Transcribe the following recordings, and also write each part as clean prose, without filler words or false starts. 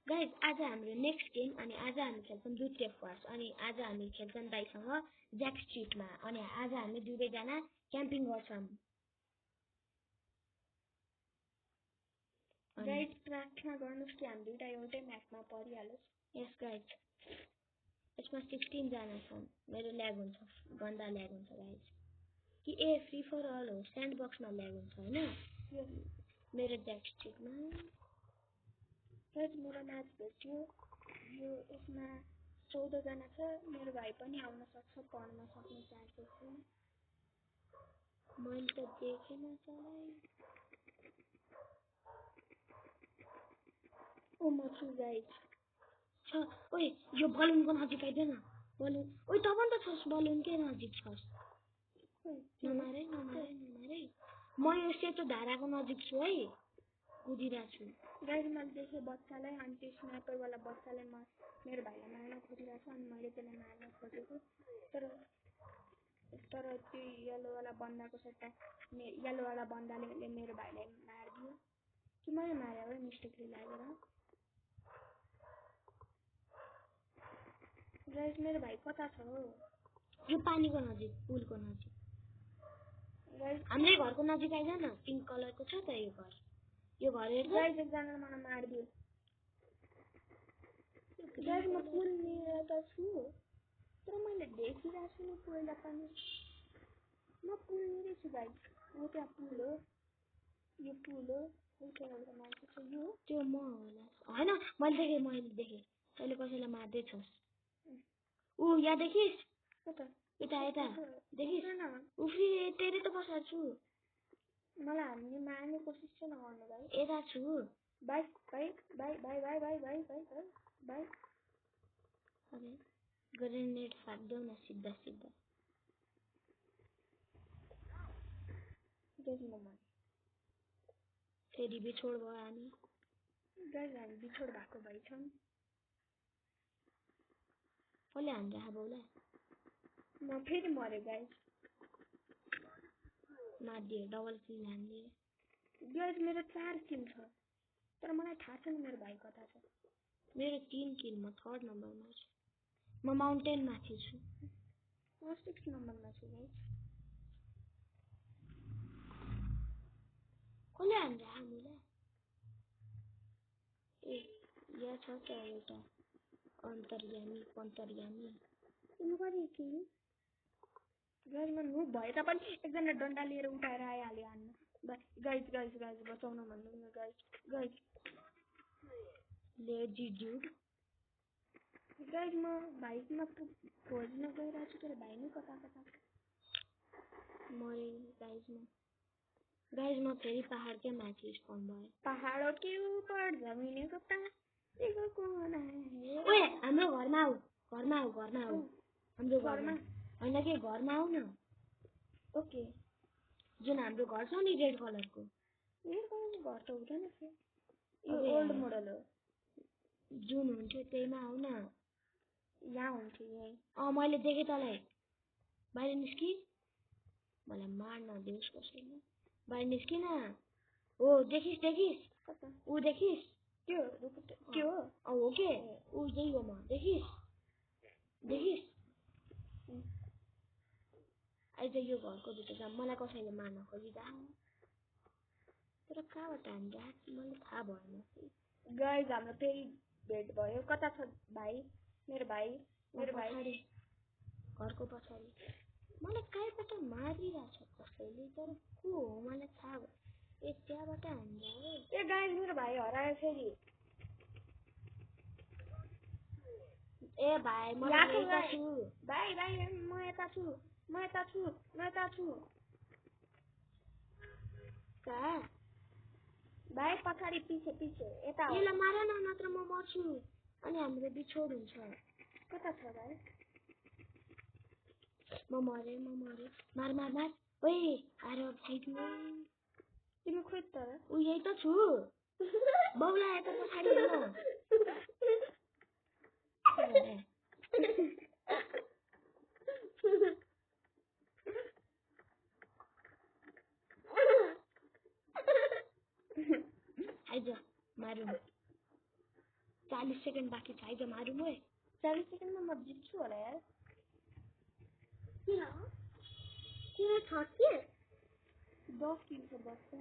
Guys आज हाम्रो next game अनि आज हामी खेल्छौँ दुईटे फर्स्ट अनि आज हामी खेल्छौँ दाइसँग ज्याक स्ट्रिटमा अनि आज हामी दुवैजना क्याम्पिङ गर्छौँ। गाइज प्रार्थना गर्नुहोस् कि हामी दुईटा एउटै म्याचमा परिहालोस्। यस गाइज यसमा 16 जना छन्। मेरो ल्याग हुन्छ, गन्दा ल्याग हुन्छ गाइज। कि ए फ्री फर अल हो, स्यान्ड बक्समा ल्याग हुन्छ हैन। मेरो ज्याक स्ट्रिटमा गाइज मेरो म्याच भेट्यो। यो यसमा 14 जना छ। मेरो भाइ पनि आउन सक्छ, पढ्न सक्ने चान्सेस छ। मैले त देखेन चलाई। ओ म छु गाइज। छ ओइ यो बलुनको नजिक आइदेन। बलुन ओइ त पनि त छस् बलुनकै नजिक छस्। नमारे नमारे नमारे। म यो सेतो धाराको नजिक छु है, कुदिरहेको छु। गाइज मैले देखेँ बच्चालाई अनि त्यो स्नाइपरवाला बच्चाले मेरो भाइलाई मार्न खोजिरहेको छ अनि मैले त्यसलाई मार्न खोजेको तर त्यो येल्लोवाला बन्दाको सट्टा येल्लोवाला बन्दाले मेरो भाइलाई मारिदियो कि मैले मारे हो मिस्टेकले लागेर। गाइज मेरो भाइ कता छ हो? यो पानीको नजिक, पुलको नजिक। गाइज हाम्रै घरको नजिक आइज न, पिङ्क कलरको छ त यो घर। यो घर हेर्छ। गाइज एकजनाले मलाई मारिदियो। गाइज म पुलनिर त छु तर मैले देखिरहेको छु नि पहिला पनि। म पुलनिरै छु गाइज। हो त्यहाँ पुल हो, यो पुल हो। एउटा मान्छे छ यो। त्यो म होला हैन, मैले देखेँ तैँले कसैलाई मार्दैछस्। ऊ यहाँ देखिस्? यता देखिस्? उफ्री तेरै त बसेको छु। मलाई हामीले मार्ने कोसिस चाहिँ नगर्नु भाइ। यता छु। भाइ भाइ भाइ भाइ भाइ भाइ भाइ भाइ भाइ भाइ। अरे ग्रेनेड फाट्देऊ न सिधा सिधा। फेरि बिछोड भयो हामी। गाइज हामी बिछोड भएको भाइ छौँ। कसले हान्छ हाबौला? म फेरि मरेँ गाइज। मारिदिए डबल किल हान्दिए। गाइज मेरो 4 किल छ तर मलाई थाहा छैन मेरो भाइ कता छ। मेरो 3 किल, म 3rd नम्बरमा छु। म माउन्टेन माथि छु। म 6 नम्बरमा छु गाइज। कसले हान्छ हामुला? ए यहाँ छ त एउटा अन्तर्यामी पन्तर्यामी। तिमी कति किल? गाइज म नुब भए तापनि एकजना डन्डा लिएर उठाएर आइहाल्यो हान्न। गाइज गाइज गाइज बचाउन भन्नु न guys. Guys lazy dude. Guys म भाइमा खोज्न गइरहेको छु तर भाइ नै कता कता मरे गाइज म फेरि पहाडकै माथि स्पन भएँ। पहाडों के ऊपर जमिन को पानी कौन है? ओए हाम्रो घरमा आऊ, घरमा आऊ, घरमा आऊ। हाम्रो घरमा हैन के घरमा आऊ न। ओके। जुन हाम्रो घर छ नि रेड कलरको। रेड कलरको घर त हुँदैन थियो। यो ओल्ड मोडल हो। जुन हुन्थ्यो त्यहीमा आऊ न। यहाँ हुन्थ्यो यही। मैले देखेँ तँलाई। बाहिर निस्कि। मलाई मार्न देऊ कसैले। बाहिर निस्किन। हो देखिस् देखिस्? कता? ऊ देखिस्? त्यो हो के? ऊ यही हो म। देखिस्? देखिस्? आइज यो घरको भित्र जा। मलाई कसैले मार्न खोजिरहेको तर कहाँबाट हान्छ मलाई थाहा भएन। गाइज हाम्रो फेरि भेट भयो। कता छ भाइ? मेरो भाइ घरको पछाडि। मलाई कहीँबाट मारिरहेछ कसैले तर को हो मलाई थाहा भयो। ए त्यहाँबाट हान्छ हो। ए गाइज मेरो भाइ हरायो फेरि। ए भाइ म यता छु। भाइ भाइ म यता छु। म यता छु। कहाँ? भाइ पछाडि पछि यता हो। यसलाई मार न नत्र म मर्छु अनि हाम्रो बिछोड हुन्छ। कता छ भाइ? म मरे। मार मार मार। ओइ आरो जित्नु। तिमी खोइ त। उ यही त छु। बौला यता पछाडि हो। आइज मारौँ। 40 सेकेन्ड बाँकी छ आइज मारौँ है 40 सेकेन्डमा म जित्छु होला यार किन छ के 10 किल छ 10 छ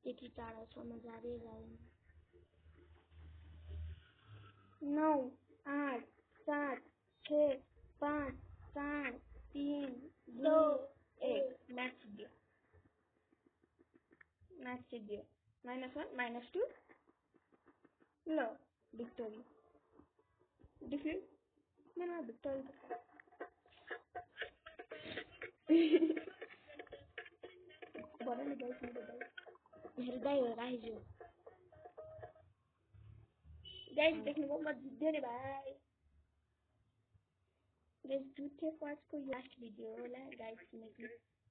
यति टाढासम्म जाँदै जाउँ 9 8 7 6 5 4 3 2 1 मैच दियो -1 -2 लो विक्टोरी डिफिट मैंने विक्टोरी बड़ा नहीं गाइस मेरो दाइ हो राइजो गाइस देखने को मत जित्दै रे भाइ गाइस जुथे फर्स्टको लास्ट भिडियो होला गाइस किनकि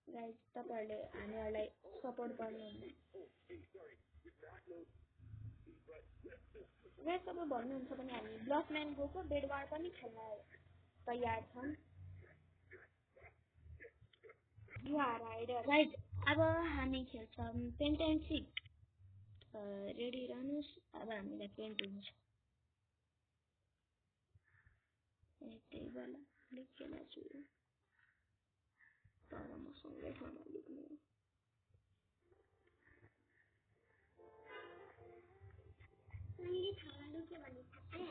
गाइस तपाईहरुले हामीहरुलाई सपोर्ट गर्नुहुन्न गाइस अब भन्नुहुन्छ भने हामी ब्लकम्यान गएको बेडवार पनि खेल्न तयार छौं गाइस अब हामी खेल्छौं पेन्टेन्सिक रेडी रहनुस् अब हामीलाई पेन्ट हुन्छ त्यही बेला लेखेर छु तर म सँगै खाना लेख्नु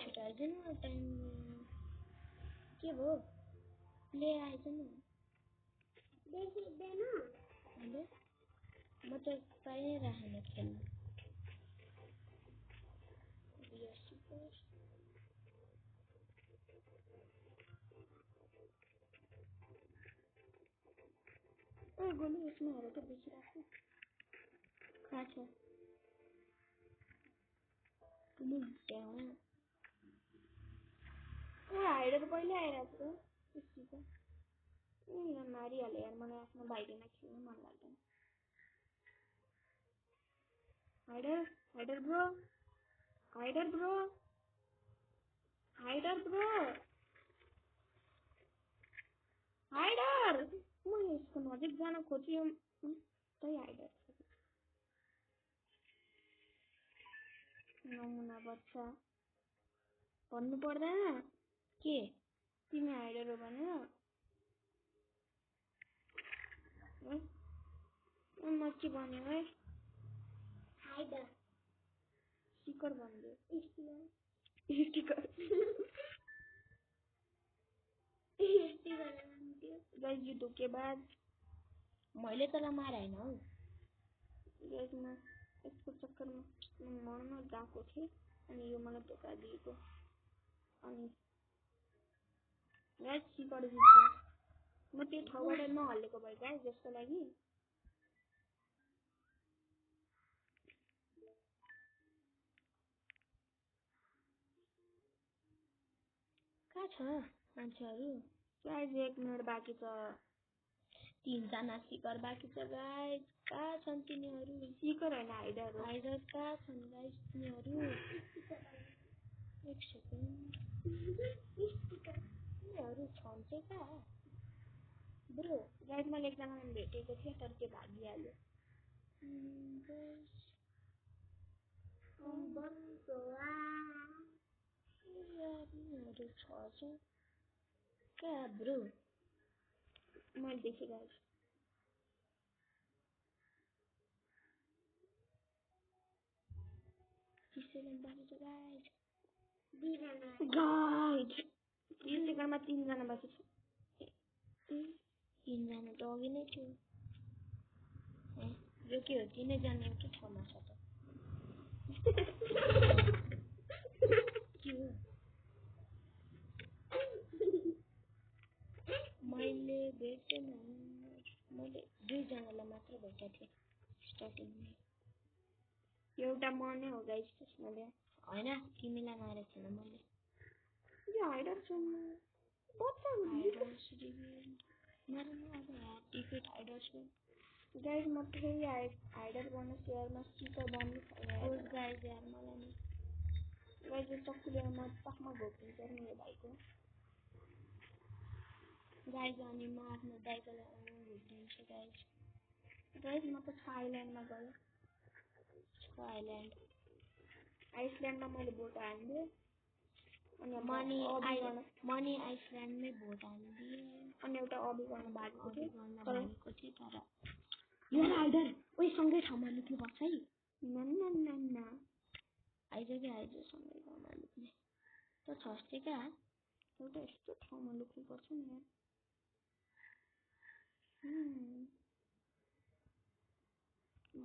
छिटाइदिनु टाइम के भयो लिएर आइदिनु देखिँदैन म त पाइरहेन खेल्नु गोली उसमें हेरेर त देखिराख्छु कहाँ छ कुनै त्यहाँ हाइडर पहिले आइरहेको छ त्यस्तो यहाँ मारिहाल्यो यार मलाई आफ्नो भाइसँग खेल्नु मन लाग्दैन हाइडर ब्रो म यसको नजिक जान खोज्छु त्यही हाइडर नमुना बच्चा भन्नु पर्दैन के तिमी हाइडर हो भनेर म के भन्यो है हाइडर स्टिकर भन्दियो स्टिकर गाइस यो धोकेबाज मैले तँलाई मारे हैन हौ गाइस म यसको चक्करमा मर्न गएको थिएँ अनि यो मलाई धोका दिएको अनि गाइस स्टिकर जित्छ म त्यो ठाउँबाट नहल्लेको भए गाइस जस्तो लागि कहाँ छ मान्छेहरु गाइस 1 मिनेट बाँकी छ 3 जना स्टिकर बाँकी छ गाइस कहाँ छन् तिनीहरु स्टिकर हैन हाइडर कहाँ छन् गाइस तिनीहरु एक सेकेन्ड तिनीहरु छन् चाहिँ कहाँ ब्रो गाइस मैले एकजना भेटेको थिएँ तर त्यो भागिहाल्यो तिनीहरु छ कहाँ ब्रो मैले देखेँ गाइस 30 सेकेन्ड बाँकी छ गाइस गाइस 30 सेकेन्डमा 3 जना बाँकी छ 3 जना त अघि नै थियो यो के हो 3 जना एउटै ठाउँमा छ त के हो मैले भेटेन मैले 2 जनालाई मात्र भेटेको थिएँ स्टार्टिङमा एउटा म नै हो गाइस त्यसमा हैन तिमीलाई मारेको थिएन मैले यो हाइडर छ बच्चा हाइडर मार्नु अब डिफिट हाइडर छु गाइस म फेरि हाइडर गर्न सेयरमा स्टिकर बन्नु छैन गाइज यार मलाई नि गाइज यो चक्कुले म टकमा घोकिन्छ नि मेरो भाइको गाइज अनि म आफ्नो दाइको घोकिदिन्छु गाइज गाइज म त थाइल्यान्डमा गएँ आइसल्यान्डमा मैले भोट हालिदिएँ अनि मनी आइसल्यान्डमै भोट हालिदिएँ अनि एउटा अबी गर्न भएको थियो तर यो राइडर ओइ सँगै ठाउँमा लुक्नु पर्छ है न आइज सँगै ठाउँमा लुक्ने त छस्टे क्या एउटा यस्तो ठाउँमा लुक्नुपर्छ नि यार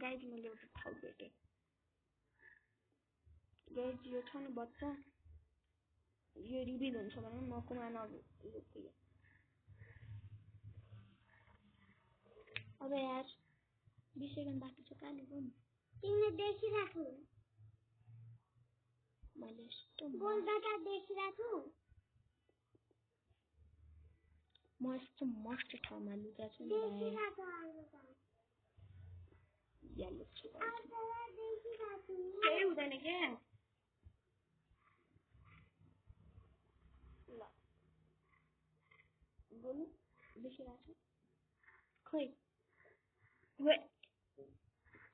गाइज मैले एउटा ठाउँ भेटेँ गाइज यो छ नि बच्चा यो रिभिल हुन्छ भने म कुमामा लुक्छु अब यार 20 सेकेन्ड बाँकी छ कहाँ लुकौँ तिमीले देखिरहेको मैले यस्तो बोल्दा देखिरहेको म यस्तो मस्त ठाउँमा लुकेको छु नि यहाँ लुक्छु केही हुँदैन क्या ल बोल्नु देखिरहेको छ खोइ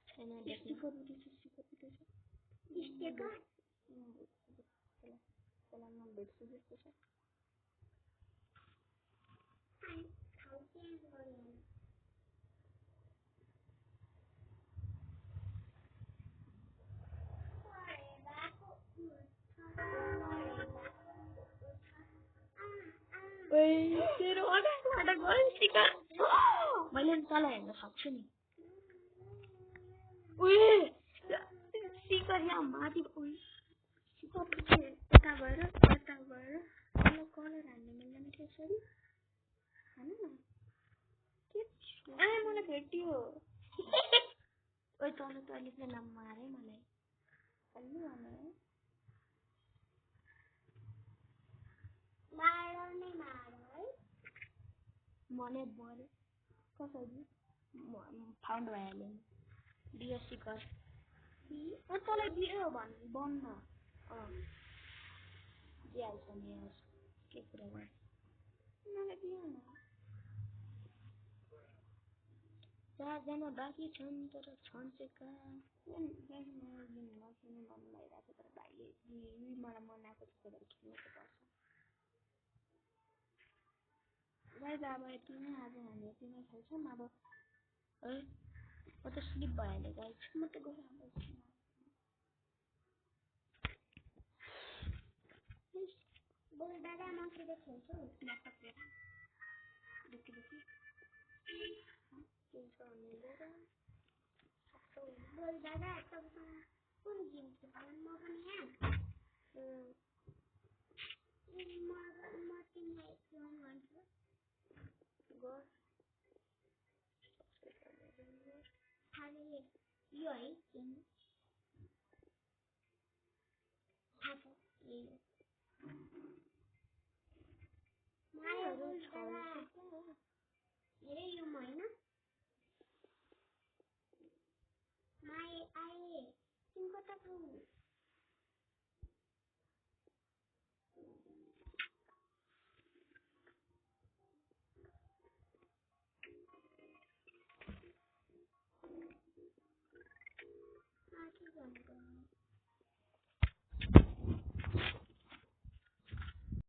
छैन स्टिकर भेट्छु जस्तो छ तेरो अगाडिबाट गल्तीका मैले तँलाई हेर्न सक्छु नि स्टिकर यहाँ माथि यता गएर कलर हाल्ने मिल्दैन थियो यसरी हान न के मलाई भेटियो ओइ तँले चाहिँ नाम मारे मलाई अलि भने मनै बरे कसरी फाउन्ड भइहाल्यो दियो स्टिकर तँलाई दियो भन्न दिइहाल्छ नि के कुरा गर्छ मलाई दियो न 4 जना बाँकी छन् तर छन् चाहिँ कहाँ मन भइरहेको तर भाइले मलाई मनाएको छ तर किन्नु पर्छ गाइज अब यति नै आज हामी यति नै खेल्छौँ अब है म त स्लिप भइहाल्यो गाइज म त गएर बोल दादा म के खेल्छु बोल दादा तपाईँसँग कुन गेम खेल्छ म पनि यहाँ म तिमीलाई फोन गर्छु यो है यो म होइन